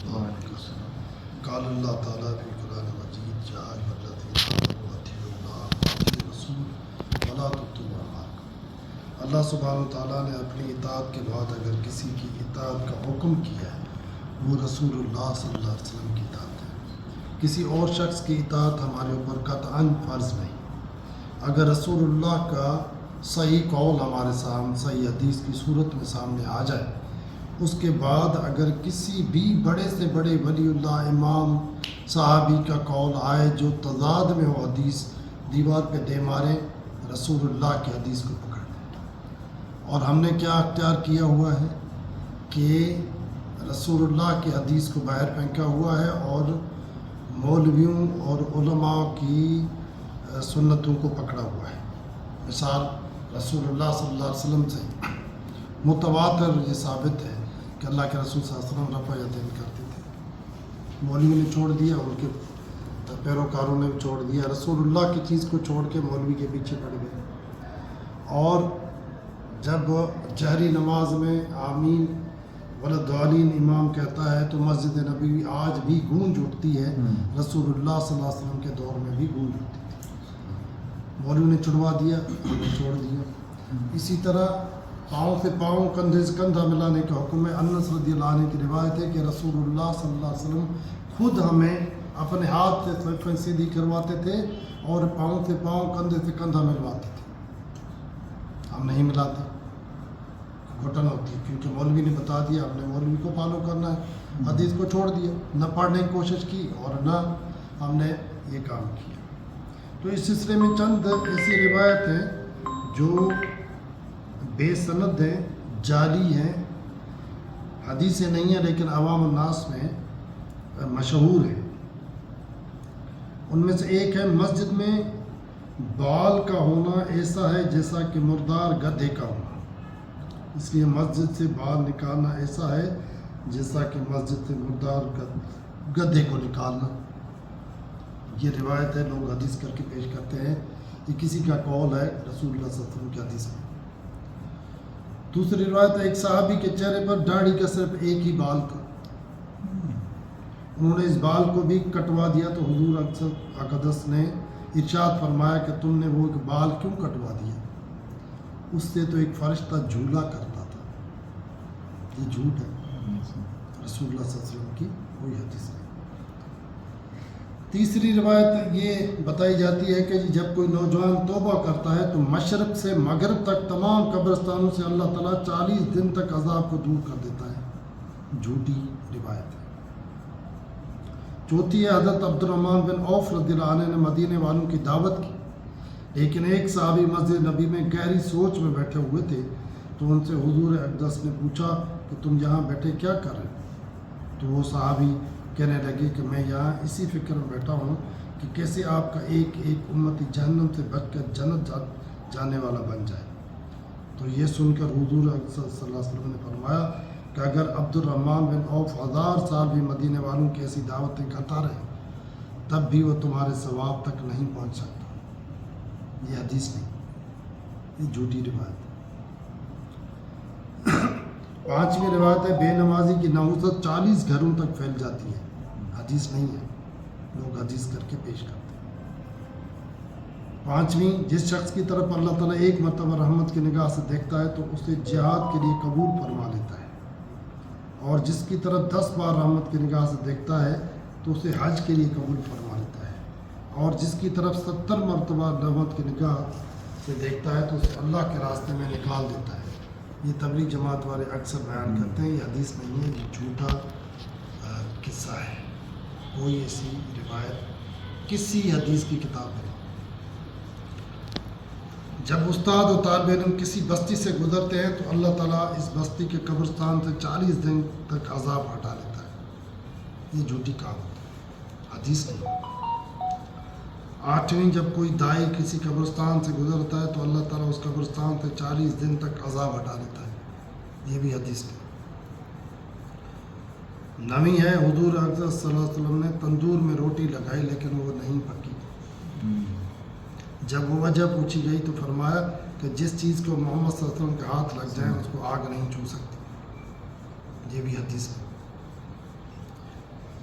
قال اللہ تعالیٰ فی قرآن مجید یا ایھا الذین آمنوا اطیعوا اللہ واطیعوا الرسول ولا تبطلوا اعمالکم۔ اللہ سبحانہ و تعالیٰ نے اپنی اطاعت کے بعد اگر کسی کی اطاعت کا حکم کیا ہے وہ رسول اللہ صلی اللہ علیہ وسلم کی اطاعت ہے۔ کسی اور شخص کی اطاعت ہمارے اوپر قطعاً فرض نہیں۔ اگر رسول اللہ کا صحیح قول ہمارے سامنے صحیح حدیث کی صورت میں سامنے آ جائے، اس کے بعد اگر کسی بھی بڑے سے بڑے ولی اللہ امام صحابی کا قول آئے جو تضاد میں ہو حدیث، دیوار پہ دے مارے، رسول اللہ کی حدیث کو پکڑ لیں۔ اور ہم نے کیا اختیار کیا ہوا ہے کہ رسول اللہ کی حدیث کو باہر پھینکا ہوا ہے اور مولویوں اور علماء کی سنتوں کو پکڑا ہوا ہے۔ مثال رسول اللہ صلی اللہ علیہ وسلم سے متواتر یہ ثابت ہے کہ اللہ کے رسول صلی اللہ علیہ وسلم رفع یدین کرتے تھے، مولوی نے چھوڑ دیا، ان کے پیروکاروں نے چھوڑ دیا، رسول اللہ کی چیز کو چھوڑ کے مولوی کے پیچھے پڑ گئے۔ اور جب جہری نماز میں آمین ولدالین امام کہتا ہے تو مسجد نبوی آج بھی گونج اٹھتی ہے، رسول اللہ صلی اللہ علیہ وسلم کے دور میں بھی گونج اٹھتی تھی۔ مولوی نے چھڑوا دیا، چھوڑ دیا۔ اسی طرح پاؤں سے پاؤں، کندھے سے کندھا ملانے کا حکم ہے۔ انس رضی اللہ عنہ کی روایت ہے کہ رسول اللہ صلی اللہ علیہ وسلم خود ہمیں اپنے ہاتھ سے صفیں سیدھی کرواتے تھے اور پاؤں سے پاؤں، کندھے سے کندھا ملواتے تھے۔ ہم نہیں ملاتے، گھٹن ہوتی ہے، کیونکہ مولوی نے بتا دیا، ہم نے مولوی کو فالو کرنا ہے، حدیث کو چھوڑ دیا، نہ پڑھنے کی کوشش کی اور نہ ہم نے یہ کام کیا۔ تو اس سلسلے میں چند ایسی روایت ہیں جو بے سند ہیں، جعلی ہیں، حدیثیں نہیں ہیں لیکن عوام الناس میں مشہور ہیں۔ ان میں سے ایک ہے مسجد میں بال کا ہونا ایسا ہے جیسا کہ مردار گدھے کا ہونا، اس لیے مسجد سے بال نکالنا ایسا ہے جیسا کہ مسجد سے مردار گدھے کو نکالنا۔ یہ روایت ہے، لوگ حدیث کر کے پیش کرتے ہیں، یہ کسی کا قول ہے رسول اللہ صلی اللہ علیہ وسلم کی حدیث میں۔ دوسری روایت ہے ایک صحابی کے چہرے پر داڑھی کا صرف ایک ہی بال تھا، انہوں نے اس بال کو بھی کٹوا دیا تو حضور اقدس نے ارشاد فرمایا کہ تم نے وہ ایک بال کیوں کٹوا دیا؟ اس سے تو ایک فرشتہ جھولا کرتا تھا۔ یہ جھوٹ ہے، رسول اللہ صلی اللہ علیہ وسلم کی کوئی حدیث نہیں۔ تیسری روایت یہ بتائی جاتی ہے کہ جب کوئی نوجوان توبہ کرتا ہے تو مشرق سے مغرب تک تمام قبرستانوں سے اللہ تعالیٰ 40 دن تک عذاب کو دور کر دیتا ہے۔ جھوٹی روایت ہے۔ چوتھی ہے حضرت عبد الرحمن بن عوف رضی اللہ عنہ نے مدینے والوں کی دعوت کی، لیکن ایک صحابی مسجد نبی میں گہری سوچ میں بیٹھے ہوئے تھے تو ان سے حضور اقدس نے پوچھا کہ تم یہاں بیٹھے کیا کر رہے ہو؟ تو وہ صحابی کہنے لگے کہ میں یہاں اسی فکر میں بیٹھا ہوں کہ کیسے آپ کا ایک ایک امتی جہنم سے بچ کر جنت جانے والا بن جائے۔ تو یہ سن کر حضور صلی اللہ علیہ وسلم نے فرمایا کہ اگر عبد الرحمن بن عوف 1000 سال بھی مدینے والوں کی ایسی دعوتیں کرتا رہے تب بھی وہ تمہارے ثواب تک نہیں پہنچ سکتا۔ یہ حدیث نہیں، یہ جھوٹی روایت ہے۔ پانچویں روایت ہے بے نمازی کی نحوست 40 گھروں تک پھیل جاتی ہے، حدیث نہیں ہے، لوگ حدیث کر کے پیش کرتے ہیں۔ پانچویں، جس شخص کی طرف اللہ تعالیٰ ایک مرتبہ رحمت کی نگاہ سے دیکھتا ہے تو اسے جہاد کے لیے قبول فرما لیتا ہے، اور جس کی طرف 10 بار رحمت کی نگاہ سے دیکھتا ہے تو اسے حج کے لیے قبول فرما لیتا ہے، اور جس کی طرف 70 مرتبہ رحمت کی نگاہ سے دیکھتا ہے تو اسے اللہ کے راستے میں نکال دیتا ہے۔ یہ تبلیغ جماعت والے اکثر بیان کرتے ہیں، یہ حدیث نہیں ہے، یہ جھوٹا قصہ ہے، کوئی ایسی روایت کسی حدیث کی کتاب میں نہیں۔ جب استاد و طالب علم کسی بستی سے گزرتے ہیں تو اللہ تعالیٰ اس بستی کے قبرستان سے 40 دن تک عذاب ہٹا لیتا ہے۔ یہ جھوٹی کہاوت ہے، حدیث نہیں۔ آٹھویں، جب کوئی دائی کسی قبرستان سے گزرتا ہے تو اللہ تعالیٰ اس قبرستان سے 40 دن تک عذاب ہٹا لیتا ہے۔ یہ بھی حدیث نہیں۔ نویں ہے حضور اقدس صلی اللہ علیہ وسلم نے تندور میں روٹی لگائی لیکن وہ نہیں پکی۔ جب وہ وجہ پوچھی گئی تو فرمایا کہ جس چیز کو محمد صلی اللہ علیہ وسلم کے ہاتھ لگ جائیں اس کو آگ نہیں چھو سکتی۔ یہ بھی حدیث ہے۔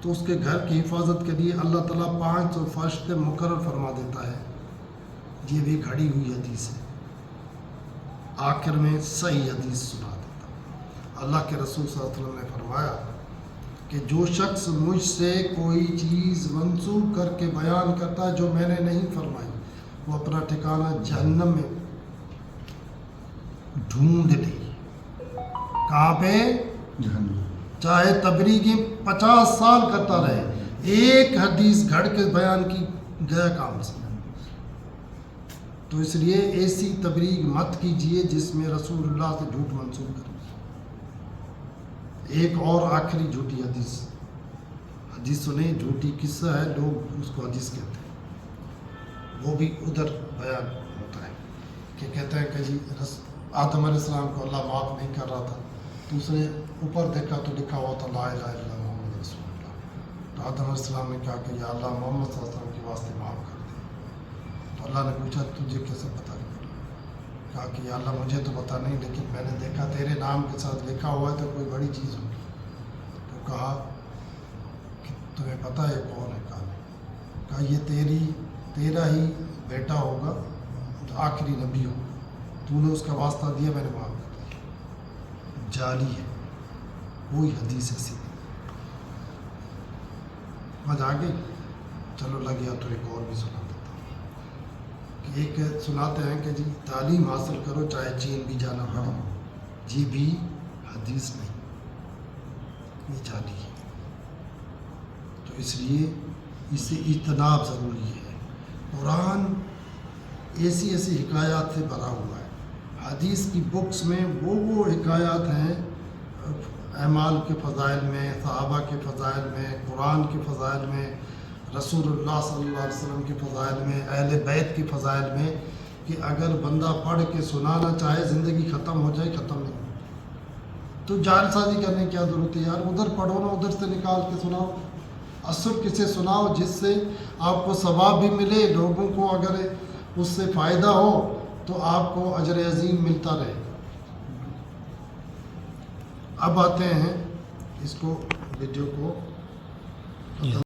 تو اس کے گھر کی حفاظت کے لیے اللہ تعالیٰ 500 فرشتے مقرر فرما دیتا ہے. یہ بھی گھڑی ہوئی حدیث ہے. آخر میں صحیح حدیث سنا دیتا ہوں. اللہ کے رسول صلی اللہ علیہ وسلم نے فرمایا کہ جو شخص مجھ سے کوئی چیز منسوخ کر کے بیان کرتا ہے جو میں نے نہیں فرمائی وہ اپنا ٹھکانہ جہنم میں ڈھونڈ لے. کہاں پہ؟ جہنم. چاہے تبلیغی 50 سال کرتا رہے, ایک حدیث گھڑ کے بیان کی گیا کام سے. تو اس لیے ایسی تبلیغ مت کیجئے جس میں رسول اللہ سے جھوٹ منسوخ کریں. ایک اور آخری جھوٹی حدیث سنیں. جھوٹی قصہ ہے, لوگ اس کو حدیث کہتے ہیں. وہ بھی ادھر بیان ہوتا ہے کہ کہتے ہیں کہ جی آدم علیہ السلام کو اللہ معاف نہیں کر رہا تھا, تو اس نے اوپر دیکھا تو لکھا ہوا تھا لا الہ الا اللہ محمد رسول اللہ. تو آدم علیہ السلام نے کہا کہ یا اللہ محمد صلی اللہ علیہ وسلم کے واسطے معاف کر دے. تو اللہ نے پوچھا تجھے کیسے پتہ نہیں؟ کہا کہ یا اللہ مجھے تو پتہ نہیں, لیکن میں نے دیکھا تیرے نام کے ساتھ لکھا ہوا ہے تو کوئی بڑی چیز ہوگی. تو کہا کہ تمہیں پتہ ہے کون ہے؟ کہا یہ تیرا ہی بیٹا ہوگا جو آخری نبی ہو, تو نے اس کا واسطہ دیا, میں نے معاف کر دیا. جعلی ہے, کوئی حدیث ایسی نہیں. مجھ آ گئی. چلو لگ گیا تو ایک اور بھی سنا دیتا ہوں کہ ایک سناتے ہیں کہ جی تعلیم حاصل کرو چاہے چین بھی جانا پڑے. یہ بھی حدیث نہیں, یہ جعلی ہے. تو اس لیے اس سے اجتناب ضروری ہے. قرآن ایسی حکایات سے بھرا ہوا ہے. حدیث کی بکس میں وہ حکایات ہیں اعمال کے فضائل میں, صحابہ کے فضائل میں, قرآن کے فضائل میں, رسول اللہ صلی اللہ علیہ وسلم کے فضائل میں, اہل بیت کے فضائل میں, کہ اگر بندہ پڑھ کے سنانا چاہے زندگی ختم ہو جائے, ختم نہیں ہو. تو جعل سازی کرنے کی کیا ضرورت ہے یار؟ ادھر پڑھو نا, ادھر سے نکال کے سناؤ. اثر کسے سناؤ جس سے آپ کو ثواب بھی ملے, لوگوں کو اگر اس سے فائدہ ہو تو آپ کو اجر عظیم ملتا رہے. اب آتے ہیں اس کو ویڈیو کو